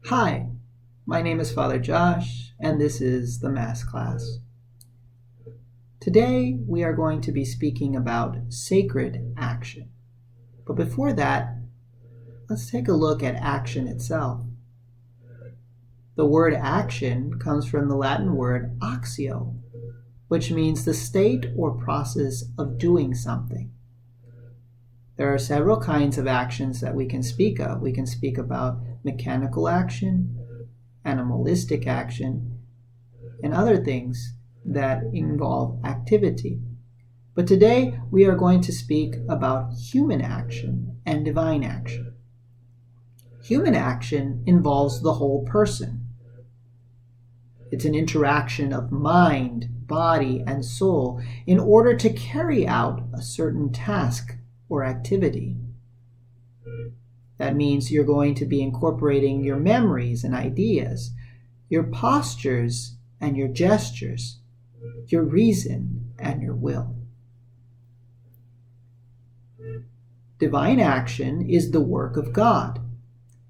Hi, my name is Father Josh, and this is the Mass class. Today we are going to be speaking about sacred action. But before that, let's take a look at action itself. The word action comes from the Latin word actio, which means the state or process of doing something. There are several kinds of actions that we can speak of. We can speak about mechanical action, animalistic action, and other things that involve activity. But today we are going to speak about human action and divine action. Human action involves the whole person. It's an interaction of mind, body, and soul in order to carry out a certain task or activity. That means you're going to be incorporating your memories and ideas, your postures and your gestures, your reason and your will. Divine action is the work of God.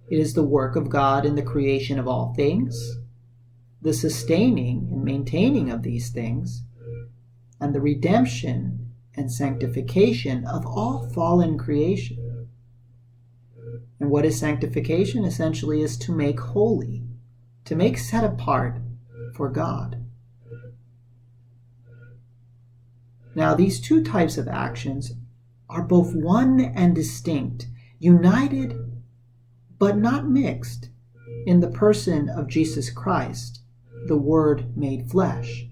It is the work of God in the creation of all things, the sustaining and maintaining of these things, and the redemption and sanctification of all fallen creation. And what is sanctification? Essentially is to make holy, to make set apart for God. Now, these two types of actions are both one and distinct, united but not mixed in the person of Jesus Christ, the Word made flesh,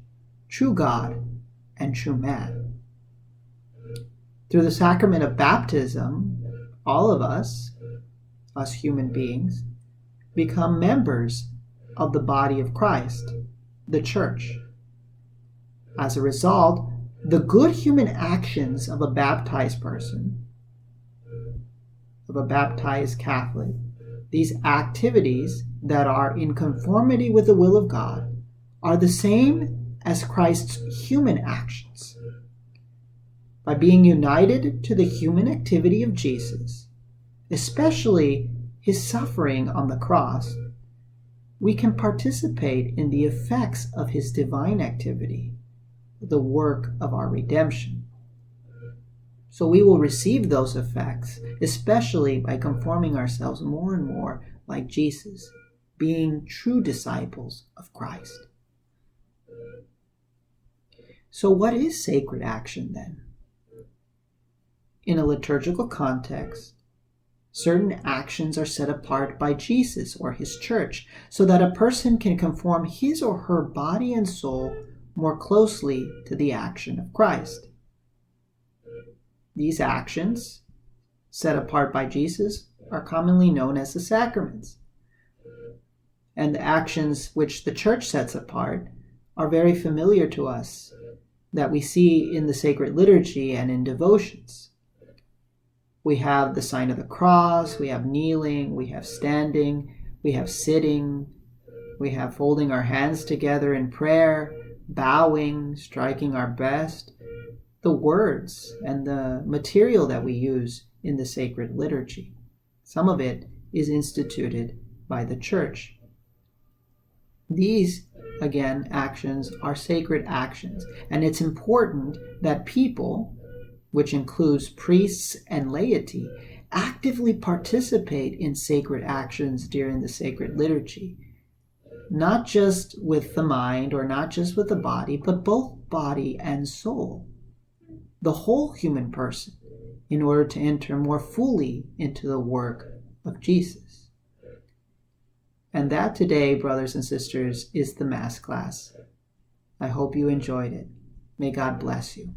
true God and true man. Through the sacrament of baptism, all of us human beings, become members of the body of Christ, the Church. As a result, the good human actions of a baptized person, of a baptized Catholic, these activities that are in conformity with the will of God, are the same as Christ's human actions. By being united to the human activity of Jesus, especially his suffering on the cross, we can participate in the effects of his divine activity, the work of our redemption. So we will receive those effects, especially by conforming ourselves more and more like Jesus, being true disciples of Christ. So what is sacred action then? In a liturgical context, certain actions are set apart by Jesus or his church so that a person can conform his or her body and soul more closely to the action of Christ. These actions, set apart by Jesus, are commonly known as the sacraments. And the actions which the church sets apart are very familiar to us, that we see in the sacred liturgy and in devotions. We have the sign of the cross, we have kneeling, we have standing, we have sitting, we have folding our hands together in prayer, bowing, striking our breast, the words and the material that we use in the sacred liturgy. Some of it is instituted by the Church. These, again, actions are sacred actions, and it's important that people, which includes priests and laity, actively participate in sacred actions during the sacred liturgy, not just with the mind or not just with the body, but both body and soul, the whole human person, in order to enter more fully into the work of Jesus. And that today, brothers and sisters, is the Mass class. I hope you enjoyed it. May God bless you.